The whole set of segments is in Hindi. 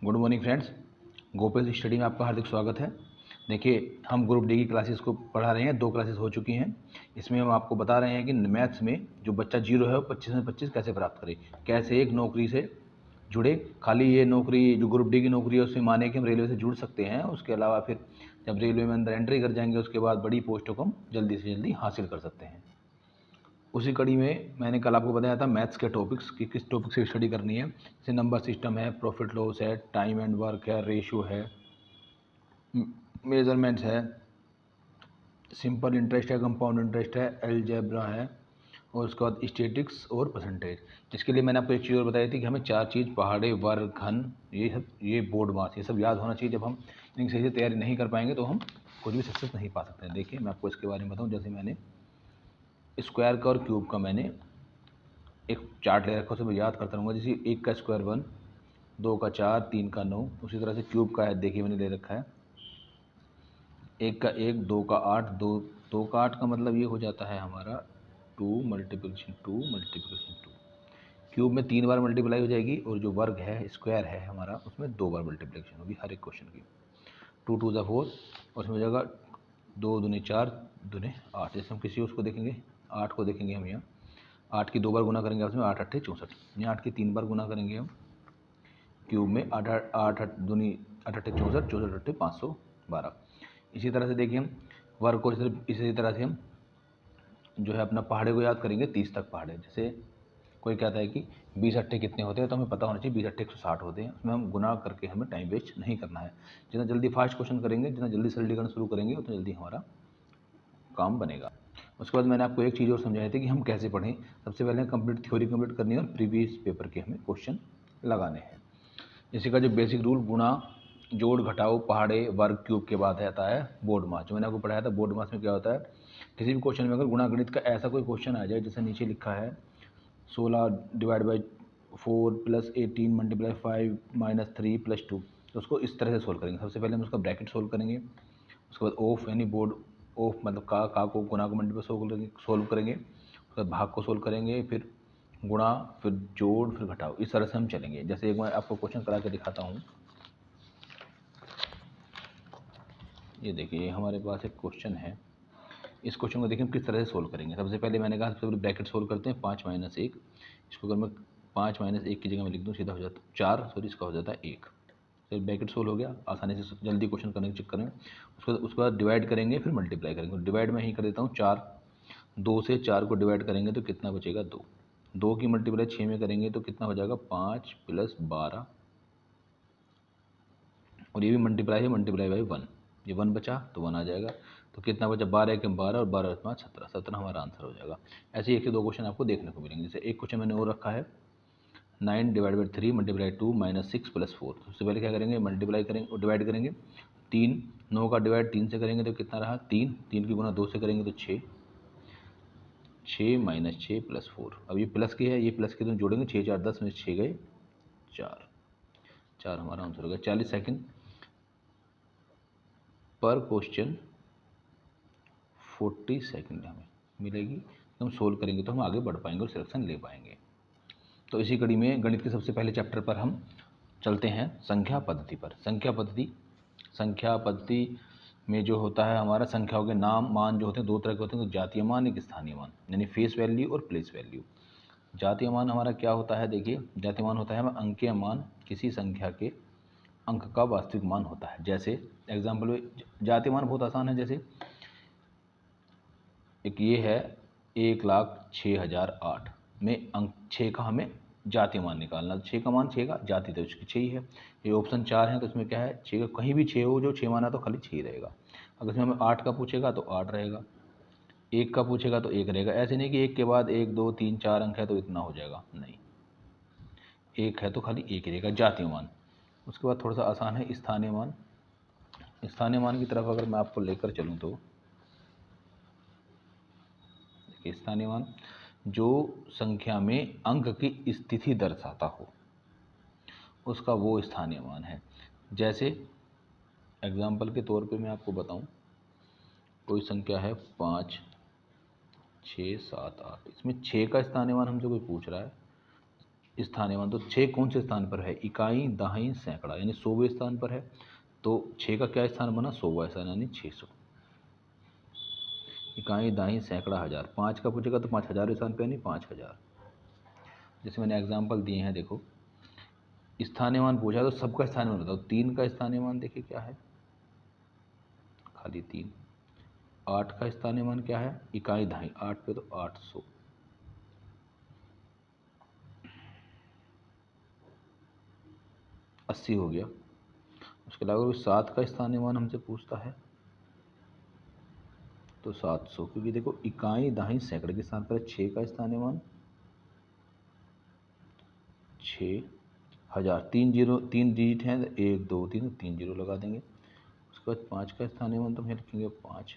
Good morning friends, Gopesh study में आपका हार्दिक स्वागत है। देखिए, हम ग्रुप डी की क्लासेस को पढ़ा रहे हैं। 2 क्लासेस हो चुकी हैं। इसमें हम आपको बता रहे हैं कि मैथ्स में जो बच्चा जीरो है वो 25 में 25 कैसे प्राप्त करे, कैसे एक नौकरी से जुड़े। खाली ये नौकरी जो ग्रुप डी की नौकरी है उसमें माने कि हम रेलवे से जुड़ सकते हैं, उसके अलावा फिर जब रेलवे में अंदर एंट्री कर जाएंगे उसके बाद बड़ी पोस्टों को हम जल्दी से जल्दी हासिल कर सकते हैं। उसी कड़ी में मैंने कल आपको बताया था मैथ्स के टॉपिक्स कि किस टॉपिक से स्टडी करनी है। जैसे नंबर सिस्टम है, प्रॉफिट लॉस है, टाइम एंड वर्क है, रेशियो है, मेजरमेंट्स है, सिंपल इंटरेस्ट है, कंपाउंड इंटरेस्ट है, अलजेब्रा है, और उसके बाद स्टैटिक्स और परसेंटेज। इसके लिए मैंने आपको एक चीज़ और बताई थी कि हमें 4 चीज़ पहाड़े, वर्ग, घन, ये बोर्ड मास, ये सब याद होना चाहिए। जब हम इनकी सही से तैयारी नहीं कर पाएंगे तो हम कुछ भी सक्सेस नहीं पा सकते हैं। देखिए, मैं आपको इसके बारे में बताऊँ। जैसे मैंने स्क्वायर का और क्यूब का मैंने एक चार्ट ले रखा, उसे मैं याद करता रहूँगा। जैसे 1 का स्क्वायर 1, 2 का 4, 3 का 9। उसी तरह से क्यूब का है, देखिए मैंने ले रखा है 1 का 1, 2 का 8, 2 का 8 का मतलब ये हो जाता है हमारा 2 मल्टीप्लिकेशन 2 मल्टीप्लिकेशन 2। क्यूब में 3 बार मल्टीप्लाई हो जाएगी, और जो वर्ग है, स्क्वायर है हमारा, उसमें 2 बार मल्टीप्लिकेशन होगी हर एक क्वेश्चन की। 2 2 ज़ा 4, और उसमें हो जाएगा 2 दूनी 4, दूनी 8। जैसे हम किसी उसको देखेंगे, 8 को देखेंगे हम यहाँ, 8 की 2 बार गुना करेंगे उसमें 8 8 64। यहाँ 8 की 3 बार गुना करेंगे हम क्यूब में, 8 8 8 दूनी 8 8 64, 64 8 512। इसी तरह से देखिए हम वर्ग को इसी तरह से हम जो है अपना पहाड़े को याद करेंगे 30 तक पहाड़े। जैसे कोई कहता है कि 20 अट्ठे कितने होते हैं, तो हमें पता होना चाहिए 20 अट्ठे 160 होते हैं। उसमें हम गुना करके हमें टाइम वेस्ट नहीं करना है। जितना जल्दी फास्ट क्वेश्चन करेंगे, जितना जल्दी सरलीकरण शुरू करेंगे, उतना जल्दी हमारा काम बनेगा। उसके बाद मैंने आपको एक चीज़ और समझाई थी कि हम कैसे पढ़ें। सबसे पहले कंप्लीट थ्योरी कंप्लीट करनी है और प्रीवियस पेपर के हमें क्वेश्चन लगाने हैं। इसी का जो बेसिक रूल, गुणा, जोड़, घटाओ, पहाड़े, वर्ग, क्यूब के बाद आता है बोर्ड मास। जो मैंने आपको पढ़ाया था, बोर्ड मास में क्या होता है, किसी भी क्वेश्चन में अगर गुणा गणित का ऐसा कोई क्वेश्चन आ जाए, जैसे नीचे लिखा है 16 divide by 4 plus 18 multiply 5 minus 3 plus 2, तो उसको इस तरह से सोल्व करेंगे। सबसे पहले हम उसका ब्रैकेट सोल्व करेंगे, उसके बाद ऑफ यानी बोर्ड ऑफ मतलब का को गुणा को मल्टीप्लाई सोल्व करेंगे, उसके बाद भाग को सोल्व करेंगे, फिर गुणा, फिर जोड़, फिर घटाओ। इस तरह से हम चलेंगे। जैसे एक बार आपको क्वेश्चन करा के दिखाता हूँ। ये देखिए, हमारे पास एक क्वेश्चन है। इस क्वेश्चन को देखिए हम किस तरह से सोल्व करेंगे। सबसे पहले मैंने कहा सबसे पहले ब्रैकेट सोल्व करते हैं। 5 माइनस 1, इसको अगर मैं 5 माइनस 1 की जगह में लिख दूँ, सीधा हो जाता 4, सॉरी इसका हो जाता है 1। फिर ब्रैकेट सोल्व हो गया आसानी से, जल्दी क्वेश्चन करने के चक्कर में। उसके बाद डिवाइड करेंगे, फिर मल्टीप्लाई करेंगे। डिवाइड में ही कर देता हूँ 4, 2 से 4 को डिवाइड करेंगे तो कितना बचेगा 2। 2 की मल्टीप्लाई 6 में करेंगे तो कितना हो जाएगा 5 प्लस 12, और ये भी मल्टीप्लाई है, मल्टीप्लाई बाई 1, ये 1 बचा तो 1 आ जाएगा। तो कितना बचा 12 के 12 और 12 5 17, 17 हमारा आंसर हो जाएगा। ऐसे ही 1 से 2 क्वेश्चन आपको देखने को मिलेंगे। जैसे एक क्वेश्चन मैंने और रखा है 9 divide by 3 multiply 2 minus 6 plus 4। सबसे पहले क्या करेंगे, मल्टीप्लाई करेंगे और डिवाइड करेंगे। 3, 9 का डिवाइड 3 से करेंगे तो कितना रहा 3, 3 की गुना 2 से करेंगे तो 6, 6 माइनस 6 प्लस 4। अब ये प्लस की है, ये प्लस के तो जोड़ेंगे, 6 4 10 में 6 गए 4, 4 हमारा आंसर हो गया। 40 सेकेंड पर क्वेश्चन 40 सेकंड हमें मिलेगी। हम सोल्व करेंगे तो हम आगे बढ़ पाएंगे और सिलेक्शन ले पाएंगे। तो इसी कड़ी में गणित के सबसे पहले चैप्टर पर हम चलते हैं, संख्या पद्धति पर। संख्या पद्धति में जो होता है हमारा, संख्याओं के नाम मान जो होते हैं 2 तरह के होते हैं, तो जातीय मान, एक स्थानीय मान, यानी फेस वैल्यू और प्लेस वैल्यू। जातीय मान हमारा क्या होता है, देखिए जातीय मान होता है हमारा अंकीय मान, किसी संख्या के अंक का वास्तविक मान होता है। जैसे एग्जाम्पल में जातीय मान बहुत आसान है। जैसे एक ये है 1,06,008 में अंक 6 का हमें जातीय मान निकालना। 6 का मान 6 का जाति तो इसकी 6 ही है। ये ऑप्शन 4 है तो इसमें क्या है 6 का कहीं भी 6 हो, जो 6 माना तो खाली 6 ही रहेगा। अगर इसमें हमें 8 का पूछेगा तो 8 रहेगा, 1 का पूछेगा तो 1 रहेगा। ऐसे नहीं कि 1 के बाद 1 2 3 4 अंक है तो इतना हो जाएगा, नहीं, 1 है तो खाली 1 ही रहेगा जातीय मान। उसके बाद थोड़ा सा आसान है स्थानीय मान। स्थानीय मान की तरफ अगर मैं आपको लेकर चलूँ तो स्थानीय मान जो संख्या में अंक की स्थिति दर्शाता हो, उसका वो स्थानीय मान है। जैसे एग्जाम्पल के तौर पे मैं आपको बताऊं, कोई संख्या है 5 6 7 8, इसमें 6 का स्थानीय मान हमसे कोई पूछ रहा है स्थानीय मान, तो 6 कौन से स्थान पर है? इकाई, दहाई, सैकड़ा, यानी 100वें स्थान पर है। तो 6 का क्या स्थान बना? 100वां स्थान, यानी 600। इकाई, दाई, सैकड़ा, हज़ार। 5 का पूछेगा तो 5000 स्थान पे, यानी 5000। जैसे मैंने एग्जाम्पल दिए हैं, देखो स्थानीय मान पूछा तो सबका स्थानीय मान बताओ। 3 का स्थानीय मान देखिए क्या है, खाली 3। 8 का स्थानीय मान क्या है? इकाई, दहाई, 8 पे तो 800। 80 हो गया। उसके अलावा 7 का स्थानीय मान हमसे पूछता है तो 700, क्योंकि देखो इकाई, दहाई, सैकड़े के स्थान पर है। 6 का स्थानीय मान 6000। 3 जीरो, 3 डिजिट हैं, 1 2 3, 3 जीरो लगा देंगे। उसके बाद 5 का स्थानीय मान तो हम लिखेंगे 5।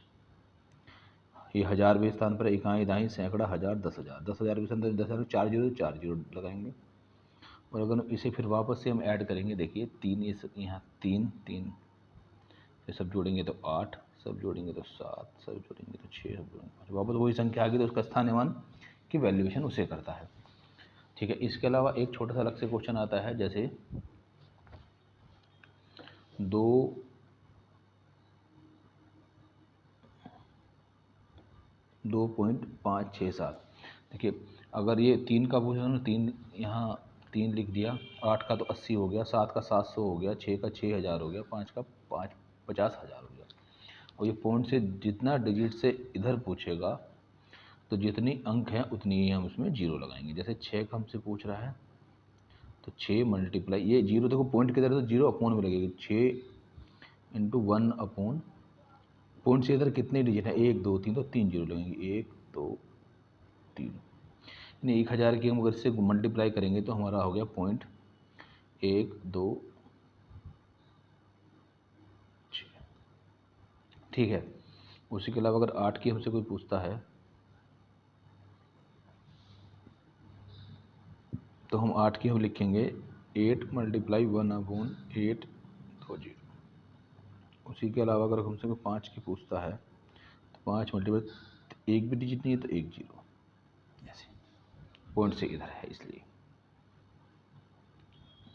ये 1000वें स्थान पर इकाई, दहाई, सैकड़ा, हज़ार, 10,000। 10,000 के स्थान पर 10,000, 4 जीरो, 4 जीरो लगाएंगे। और अगर इसे फिर वापस से हम ऐड करेंगे, देखिए 3, ये यहाँ 3 3, ये सब जोड़ेंगे तो 8, सब जोड़ेंगे तो 7, सब जोड़ेंगे तो 6, सब जोड़ेंगे 5, वापस वही संख्या आ गई। तो उसका स्थानीय मान की वैल्यूएशन उसे करता है। ठीक है। इसके अलावा एक छोटा सा अलग से क्वेश्चन आता है, जैसे 2.567। देखिए अगर ये 3 का पूछा ना, 3 यहाँ 3 लिख दिया, 8 का तो 80 हो गया, 7 का 700 हो गया, 6 का 6000 हो गया, 5 का 50,000 हो गया। और ये पॉइंट से जितना डिजिट से इधर पूछेगा तो जितनी अंक हैं उतनी ही हम उसमें जीरो लगाएंगे। जैसे 6 का हमसे पूछ रहा है तो 6 मल्टीप्लाई, ये जीरो देखो पॉइंट किधर है तो जीरो अपॉन में लगेगी। 6 इंटू 1 अपॉन, पॉइंट से इधर कितने डिजिट है? 1 2 3, तो 3 जीरो लगेंगे। 1 2 3, यानी 1000 की हम अगर इससे मल्टीप्लाई करेंगे तो हमारा हो गया पॉइंट 1 2 6। ठीक है। उसी के अलावा अगर 8 की हमसे कोई पूछता है तो हम 8 की हम लिखेंगे 8 मल्टीप्लाई 1 अपॉन 8 2 जीरो। उसी के अलावा अगर हमसे कोई 5 की पूछता है तो 5 मल्टीप्लाई, एक भी डिजिट नहीं है तो 1 जीरो, ऐसे पॉइंट से इधर है इसलिए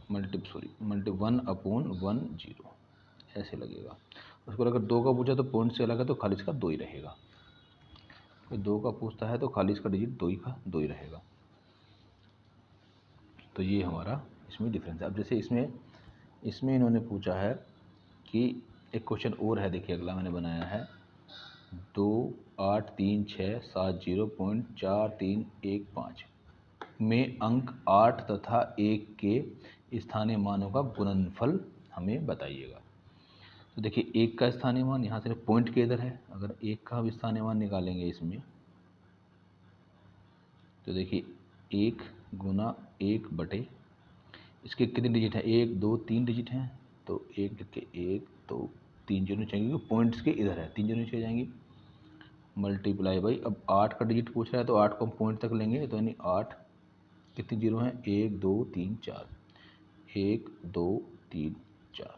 मल्टी 1 अपॉन 1 जीरो, ऐसे लगेगा। उसको अगर 2 का पूछा तो पॉइंट से अलग है तो खाली इसका 2 ही रहेगा। तो 2 का पूछता है तो खाली इसका डिजिट 2 ही का 2 ही रहेगा। तो ये हमारा इसमें डिफरेंस है। अब जैसे इसमें इन्होंने पूछा है कि एक क्वेश्चन और है, देखिए अगला मैंने बनाया है 2 8 3 6 7 0.4315 में अंक 8 तथा 1 के स्थानीय मानों का गुणनफल हमें बताइएगा। तो देखिए 1 का स्थानीय मान यहाँ से पॉइंट के इधर है, अगर 1 का हम स्थानीय मान निकालेंगे इसमें तो देखिए 1 गुना 1 बटे, इसके कितने डिजिट हैं? 1 2 3 डिजिट हैं, तो 1 के 1 2 3 जीरो नीचे आएंगे, पॉइंट्स के इधर है 3 जीरो नीचे जाएंगी, मल्टीप्लाई बाई, अब 8 का डिजिट पूछ रहा है तो 8 को हम पॉइंट तक लेंगे, तो यानी 8 कितने जीरो हैं? 1 2 3 4, 1 2 3 4।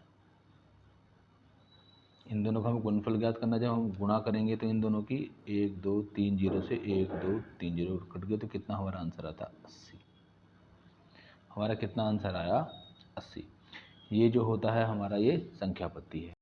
इन दोनों का हमें गुणनफल ज्ञात करना, जब हम गुणा करेंगे तो इन दोनों की 1 2 3 जीरो से 1 2 3 जीरो कट गए, तो कितना हमारा आंसर आता? 80। हमारा कितना आंसर आया? 80। ये जो होता है हमारा ये संख्या पत्ती है।